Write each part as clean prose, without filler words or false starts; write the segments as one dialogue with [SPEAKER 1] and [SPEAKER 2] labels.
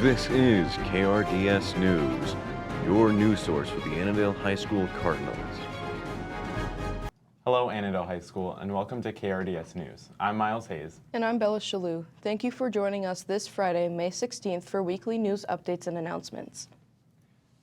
[SPEAKER 1] This is KRDS News, your news source for the Annandale High School Cardinals.
[SPEAKER 2] Hello, Annandale High School, and welcome to KRDS News. I'm Miles Hayes.
[SPEAKER 3] And I'm Bella Shalou. Thank you for joining us this Friday, May 16th, for weekly news updates and announcements.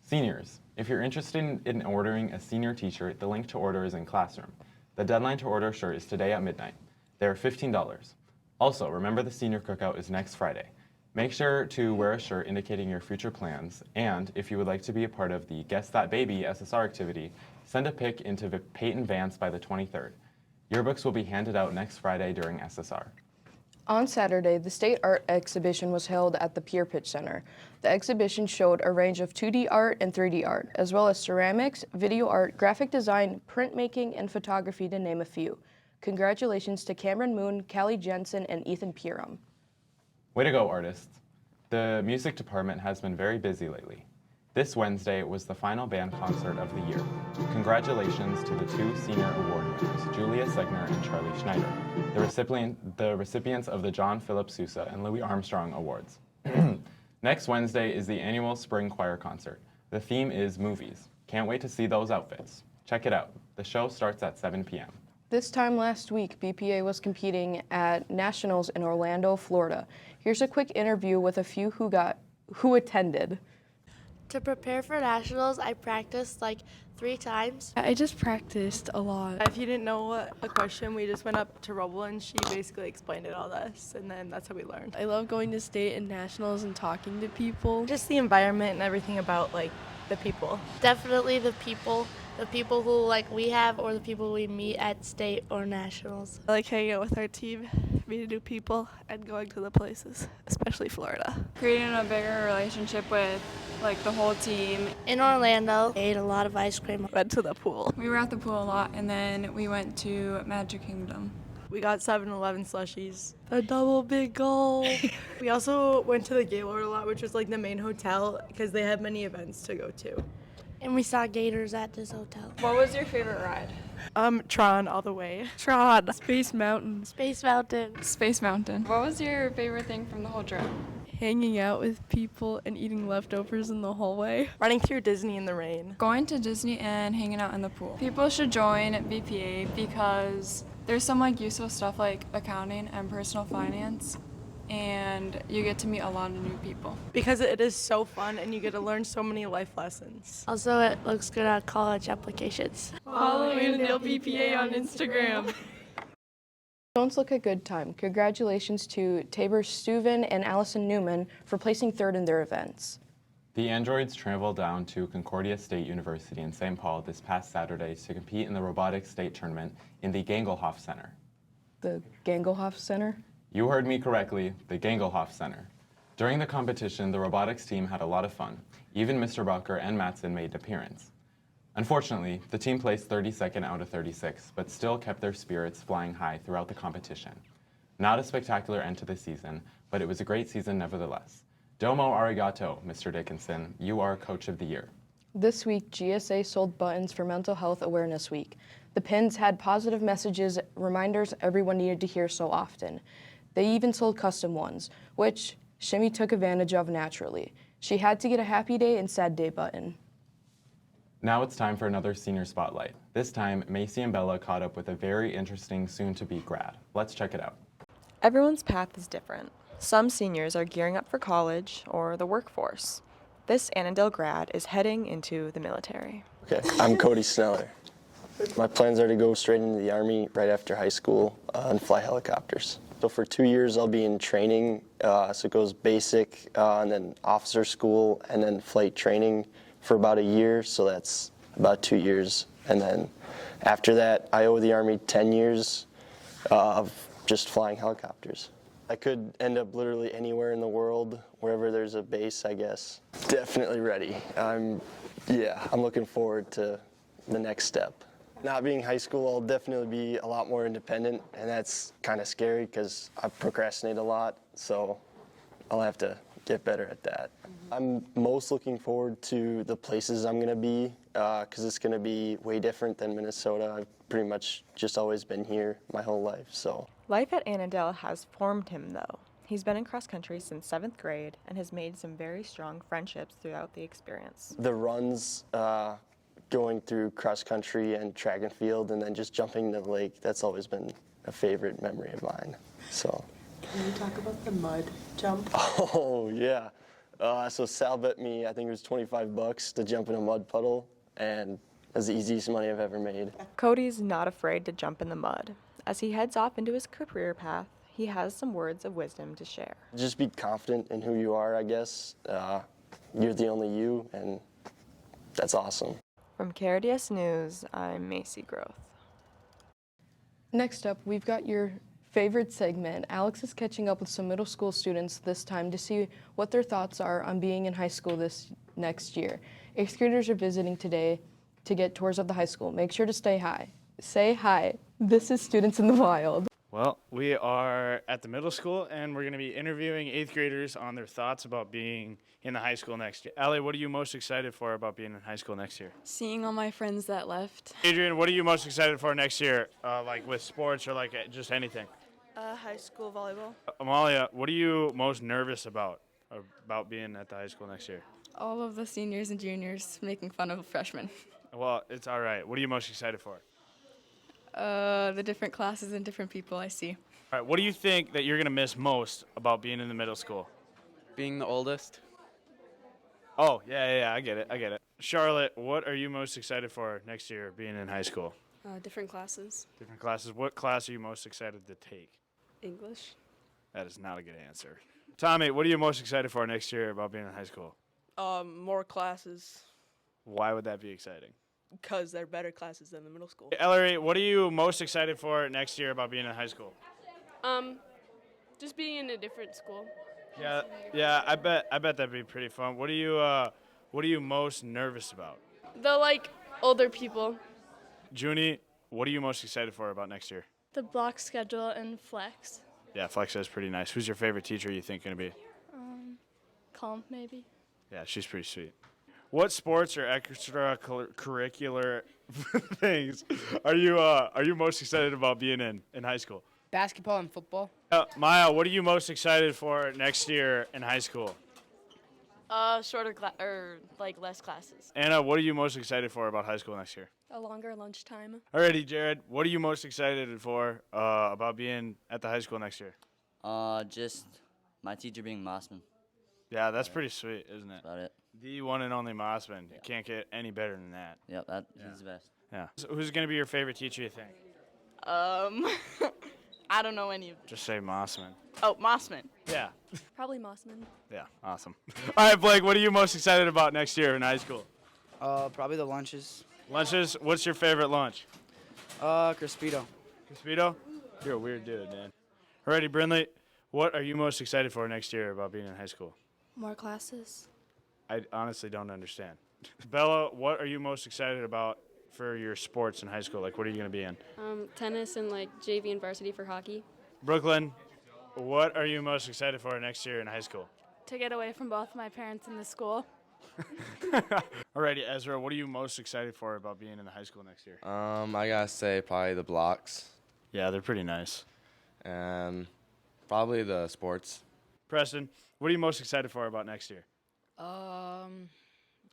[SPEAKER 2] Seniors, if you're interested in ordering a senior t-shirt, the link to order is in classroom. The deadline to order a shirt is today at midnight. They are $15. Also, remember the senior cookout is next Friday. Make sure to wear a shirt indicating your future plans, and if you would like to be a part of the Guess That Baby SSR activity, send a pic into Peyton Vance by the 23rd. Yearbooks will be handed out next Friday during SSR. On
[SPEAKER 3] Saturday, the State Art Exhibition was held at the Pier Pitch Center. The exhibition showed a range of 2D art and 3D art, as well as ceramics, video art, graphic design, printmaking, and photography, to name a few. Congratulations to Cameron Moon, Callie Jensen, and Ethan Pierum.
[SPEAKER 2] Way to go, artists. The music department has been very busy lately. This Wednesday was the final band concert of the year. Congratulations to the two senior award winners, Julia Segner and Charlie Schneider, the recipients of the John Philip Sousa and Louis Armstrong Awards. Next Wednesday is the annual spring choir concert. The theme is movies. Can't wait to see those outfits. Check it out. The show starts at 7 p.m.
[SPEAKER 3] This time last week, BPA was competing at Nationals in Orlando, Florida. Here's a quick interview with a few who attended.
[SPEAKER 4] To prepare for Nationals, I practiced like 3 times.
[SPEAKER 5] I just practiced a lot.
[SPEAKER 6] If you didn't know a question, we just went up to Roble and she basically explained it all to us, and then that's how we learned.
[SPEAKER 5] I love going to state and nationals and talking to people.
[SPEAKER 6] Just the environment and everything about like the people.
[SPEAKER 4] Definitely the people who like we have or the people we meet at state or nationals.
[SPEAKER 5] I like hanging out with our team, meeting new people, and going to the places, especially Florida.
[SPEAKER 7] Creating a bigger relationship with like the whole team.
[SPEAKER 4] In Orlando, ate a lot of ice cream.
[SPEAKER 5] Went to the pool.
[SPEAKER 7] We were at the pool a lot, and then we went to Magic Kingdom.
[SPEAKER 6] We got 7-Eleven slushies. A double big gulp. We also went to the Gaylord a lot, which was like the main hotel because they had many events to go to.
[SPEAKER 4] And we saw gators at this hotel.
[SPEAKER 7] What was your favorite ride?
[SPEAKER 6] Tron all the way.
[SPEAKER 5] Tron. Space Mountain.
[SPEAKER 4] Space Mountain.
[SPEAKER 7] Space Mountain. What was your favorite thing from the whole trip?
[SPEAKER 5] Hanging out with people and eating leftovers in the hallway.
[SPEAKER 6] Running through Disney in the rain.
[SPEAKER 7] Going to Disney and hanging out in the pool. People should join BPA because there's some like useful stuff like accounting and personal finance, and you get to meet a lot of new people.
[SPEAKER 6] Because it is so fun and you get to learn so many life lessons.
[SPEAKER 4] Also, it looks good on college applications.
[SPEAKER 5] Follow Annandale BPA on Instagram.
[SPEAKER 3] Don't look a good time. Congratulations to Tabor Steuven and Allison Newman for placing third in their events.
[SPEAKER 2] The androids traveled down to Concordia State University in St. Paul this past Saturday to compete in the robotics state tournament in the Gangelhoff Center.
[SPEAKER 3] The Gangelhoff Center?
[SPEAKER 2] You heard me correctly, the Gangelhoff Center. During the competition, the robotics team had a lot of fun. Even Mr. Bucker and Matson made an appearance. Unfortunately, the team placed 32nd out of 36, but still kept their spirits flying high throughout the competition. Not a spectacular end to the season, but it was a great season nevertheless. Domo arigato, Mr. Dickinson. You are Coach of the Year.
[SPEAKER 3] This week, GSA sold buttons for Mental Health Awareness Week. The pins had positive messages, reminders everyone needed to hear so often. They even sold custom ones, which Shimmy took advantage of naturally. She had to get a happy day and sad day button.
[SPEAKER 2] Now it's time for another senior spotlight. This time, Macy and Bella caught up with a very interesting soon-to-be grad. Let's check it out.
[SPEAKER 8] Everyone's path is different. Some seniors are gearing up for college or the workforce. This Annandale grad is heading into the military.
[SPEAKER 9] Okay, I'm Cody Sneller. My plans are to go straight into the Army right after high school and fly helicopters. So for 2 years I'll be in training, so it goes basic and then officer school and then flight training for about a year, so that's about 2 years. And then after that I owe the Army 10 years of just flying helicopters. I could end up literally anywhere in the world, wherever there's a base, I guess. Definitely ready. I'm looking forward to the next step. Not being high school, I'll definitely be a lot more independent, and that's kind of scary because I procrastinate a lot, so I'll have to get better at that. I'm most looking forward to the places I'm going to be because it's going to be way different than Minnesota. I've pretty much just always been here my whole life, so.
[SPEAKER 8] Life at Annandale has formed him, though. He's been in cross country since 7th grade and has made some very strong friendships throughout the experience.
[SPEAKER 9] The runs, going through cross country and track and field, and then just jumping into the lake, that's always been a favorite memory of mine. So.
[SPEAKER 10] Can you talk about the mud jump?
[SPEAKER 9] Oh, yeah. So Sal bet me, I think it was $25 to jump in a mud puddle, and that's the easiest money I've ever made.
[SPEAKER 8] Cody's not afraid to jump in the mud. As he heads off into his career path, he has some words of wisdom to share.
[SPEAKER 9] Just be confident in who you are, I guess. You're the only you, and that's awesome.
[SPEAKER 8] From KRDS News, I'm Macy Groth.
[SPEAKER 3] Next up, we've got your favorite segment. Alex is catching up with some middle school students this time to see what their thoughts are on being in high school this next year. 8th graders are visiting today to get tours of the high school. Make sure to stay high. Say hi. This is Students in the Wild.
[SPEAKER 11] Well, we are at the middle school, and we're going to be interviewing 8th graders on their thoughts about being in the high school next year. Allie, what are you most excited for about being in high school next year?
[SPEAKER 7] Seeing all my friends that left.
[SPEAKER 11] Adrian, what are you most excited for next year, like with sports or like just anything?
[SPEAKER 5] High school volleyball.
[SPEAKER 11] Amalia, what are you most nervous about being at the high school next year?
[SPEAKER 7] All of the seniors and juniors making fun of freshmen.
[SPEAKER 11] Well, it's all right. What are you most excited for?
[SPEAKER 7] The different classes and different people I see.
[SPEAKER 11] All right, what do you think that you're going to miss most about being in the middle school?
[SPEAKER 12] Being the oldest.
[SPEAKER 11] Oh, yeah, I get it. Charlotte, what are you most excited for next year being in high school?
[SPEAKER 5] Different classes.
[SPEAKER 11] Different classes. What class are you most excited to take?
[SPEAKER 5] English.
[SPEAKER 11] That is not a good answer. Tommy, what are you most excited for next year about being in high school?
[SPEAKER 6] More classes,
[SPEAKER 11] Why would that be exciting?
[SPEAKER 6] because they're better classes than the middle school.
[SPEAKER 11] Ellery, what are you most excited for next year about being in high school?
[SPEAKER 5] Just being in a different school.
[SPEAKER 11] Yeah, I bet that'd be pretty fun. What are you most nervous about?
[SPEAKER 5] The older people.
[SPEAKER 11] Junie, what are you most excited for about next year?
[SPEAKER 4] The block schedule and flex.
[SPEAKER 11] Yeah, Flex is pretty nice. Who's your favorite teacher you think gonna be?
[SPEAKER 4] Calm, maybe.
[SPEAKER 11] Yeah, she's pretty sweet. What sports or extracurricular things are you most excited about being in high school?
[SPEAKER 13] Basketball and football.
[SPEAKER 11] Maya, what are you most excited for next year in high school?
[SPEAKER 6] Shorter less classes.
[SPEAKER 11] Anna, what are you most excited for about high school next year?
[SPEAKER 5] A longer lunchtime.
[SPEAKER 11] Alrighty, Jared, what are you most excited for about being at the high school next year?
[SPEAKER 14] Just my teacher being Mossman.
[SPEAKER 11] Yeah, that's pretty sweet, isn't it?
[SPEAKER 14] That's about it.
[SPEAKER 11] The one and only Mossman. You can't get any better than that.
[SPEAKER 14] Yep, he's the best.
[SPEAKER 11] Yeah. So who's going to be your favorite teacher, you think?
[SPEAKER 6] I don't know any of them.
[SPEAKER 11] Just say Mossman.
[SPEAKER 6] Oh, Mossman.
[SPEAKER 11] Yeah.
[SPEAKER 5] Probably Mossman.
[SPEAKER 11] Yeah, awesome. All right, Blake, what are you most excited about next year in high school?
[SPEAKER 13] Probably the lunches.
[SPEAKER 11] Lunches? What's your favorite lunch?
[SPEAKER 13] Crispito.
[SPEAKER 11] Crispito? You're a weird dude, man. Alrighty, Brindley, what are you most excited for next year about being in high school?
[SPEAKER 4] More classes.
[SPEAKER 11] I honestly don't understand. Bella, what are you most excited about for your sports in high school? Like, what are you going to be in?
[SPEAKER 15] Tennis and JV and varsity for hockey.
[SPEAKER 11] Brooklyn, what are you most excited for next year in high school?
[SPEAKER 5] To get away from both my parents in the school.
[SPEAKER 11] Alrighty, Ezra, what are you most excited for about being in the high school next year?
[SPEAKER 12] I gotta say probably the blocks.
[SPEAKER 11] Yeah, they're pretty nice.
[SPEAKER 12] And probably the sports.
[SPEAKER 11] Preston, what are you most excited for about next year?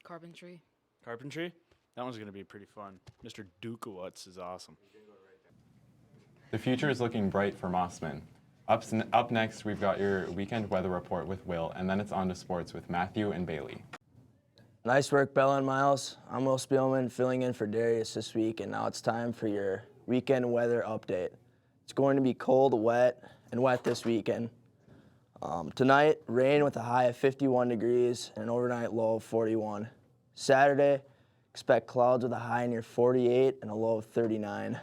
[SPEAKER 13] Carpentry.
[SPEAKER 11] Carpentry? That one's going to be pretty fun. Mr. Dukowitz is awesome.
[SPEAKER 2] The future is looking bright for Mossman. Up next, we've got your weekend weather report with Will, and then it's on to sports with Matthew and Bailey.
[SPEAKER 16] Nice work, Bella and Miles. I'm Will Spielman, filling in for Darius this week, and now it's time for your weekend weather update. It's going to be cold, wet, and wet this weekend. Tonight, rain with a high of 51 degrees and an overnight low of 41. Saturday, expect clouds with a high near 48 and a low of 39.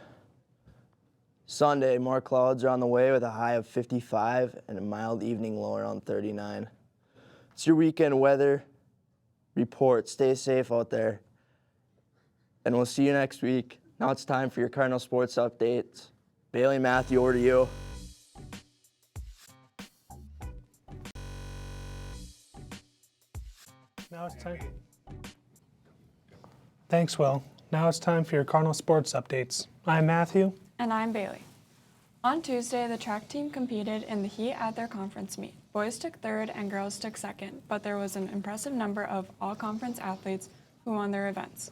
[SPEAKER 16] Sunday, more clouds are on the way with a high of 55 and a mild evening low around 39. It's your weekend weather report. Stay safe out there. And we'll see you next week. Now it's time for your Cardinal Sports updates. Bailey, Matthew, over to you.
[SPEAKER 17] Now it's time. Thanks, Will. Now it's time for your Cardinal Sports updates. I'm Matthew.
[SPEAKER 7] And I'm Bailey. On Tuesday, the track team competed in the heat at their conference meet. Boys took third and girls took second, but there was an impressive number of all-conference athletes who won their events.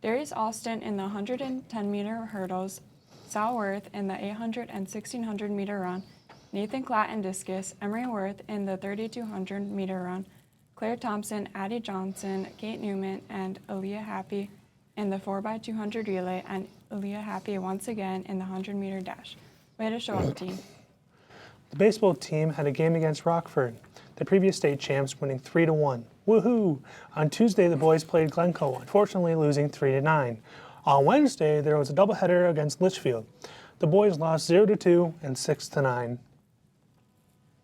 [SPEAKER 7] Darius Alston in the 110-meter hurdles, Sal Worth in the 800 and 1600-meter run, Nathan Klatt in discus, Emery Worth in the 3200-meter run, Claire Thompson, Addie Johnson, Kate Newman, and Aaliyah Happy in the 4x200 relay, and Aaliyah Happy once again in the 100-meter dash. Way to show up, team.
[SPEAKER 17] The baseball team had a game against Rockford, the previous state champs, winning 3-1. Woohoo! On Tuesday, the boys played Glencoe, unfortunately losing 3-9. On Wednesday, there was a doubleheader against Litchfield. The boys lost 0-2 and 6-9.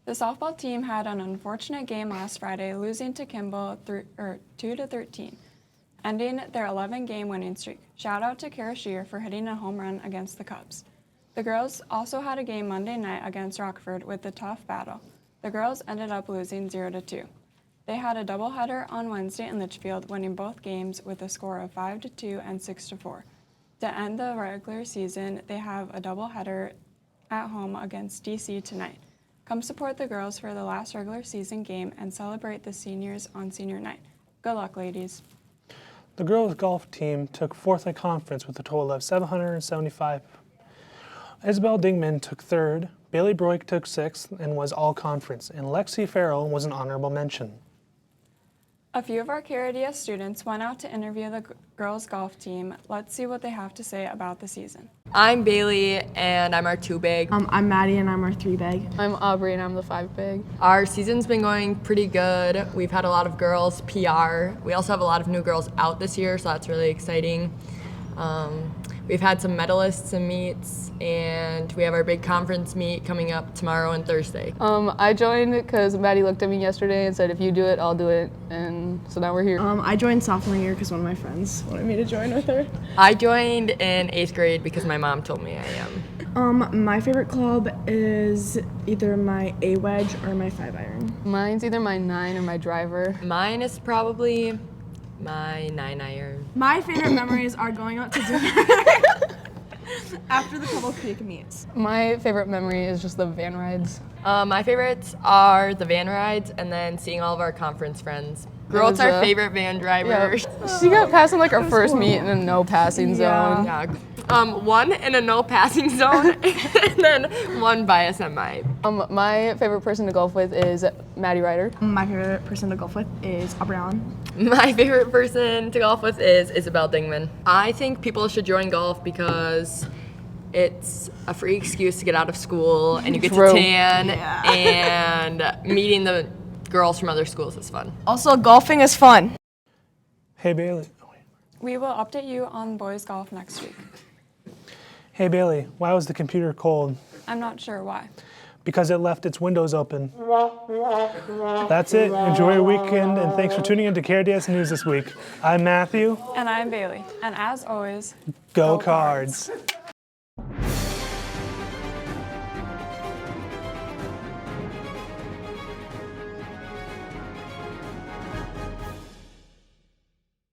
[SPEAKER 7] The softball team had an unfortunate game last Friday, losing to Kimball 2-13, ending their 11-game winning streak. Shout out to Kara Shear for hitting a home run against the Cubs. The girls also had a game Monday night against Rockford with a tough battle. The girls ended up losing 0-2. They had a doubleheader on Wednesday in Litchfield, winning both games with a score of 5-2 and 6-4. To end the regular season, they have a doubleheader at home against DC tonight. Come support the girls for the last regular season game and celebrate the seniors on senior night. Good luck, ladies.
[SPEAKER 17] The girls' golf team took fourth at conference with a total of 775. Isabel Dingman took third, Bailey Broik took sixth and was all-conference, and Lexi Farrell was an honorable mention.
[SPEAKER 7] A few of our KRDS students went out to interview the girls' golf team. Let's see what they have to say about the season.
[SPEAKER 18] I'm Bailey, and I'm our 2 big.
[SPEAKER 19] I'm Maddie, and I'm our 3 big.
[SPEAKER 20] I'm Aubrey, and I'm the 5 big.
[SPEAKER 18] Our season's been going pretty good. We've had a lot of girls PR. We also have a lot of new girls out this year, so that's really exciting. We've had some medalists and meets, and we have our big conference meet coming up tomorrow and Thursday.
[SPEAKER 20] I joined because Maddie looked at me yesterday and said, if you do it, I'll do it. And so now we're here.
[SPEAKER 19] I joined sophomore year because one of my friends wanted me to join with her.
[SPEAKER 18] I joined in 8th grade because my mom told me I am.
[SPEAKER 19] My favorite club is either my A-wedge or my 5-iron.
[SPEAKER 20] Mine's either my 9 or my driver.
[SPEAKER 18] Mine is probably my 9-iron.
[SPEAKER 19] My favorite memories are going out to dinner after the Cobble Creek meets.
[SPEAKER 20] My favorite memory is just the van rides.
[SPEAKER 18] My favorites are the van rides and then seeing all of our conference friends. Girl's our favorite van driver.
[SPEAKER 20] Yeah. She got passed in like our first meet in a no passing zone.
[SPEAKER 18] Yeah. One in a no passing zone and then one by a semi.
[SPEAKER 20] My favorite person to golf with is Maddie Ryder.
[SPEAKER 19] My favorite person to golf with is Aubrey Allen.
[SPEAKER 18] My favorite person to golf with is Isabel Dingman. I think people should join golf because it's a free excuse to get out of school and you get to tan and meeting the girls from other schools is fun.
[SPEAKER 19] Also, golfing is fun.
[SPEAKER 17] Hey, Bailey.
[SPEAKER 7] We will update you on boys golf next week.
[SPEAKER 17] Hey, Bailey, why was the computer cold?
[SPEAKER 7] I'm not sure why.
[SPEAKER 17] Because it left its windows open. That's it. Enjoy your weekend, and thanks for tuning in to KRDS News this week. I'm Matthew.
[SPEAKER 7] And I'm Bailey. And as always,
[SPEAKER 17] Go Cards.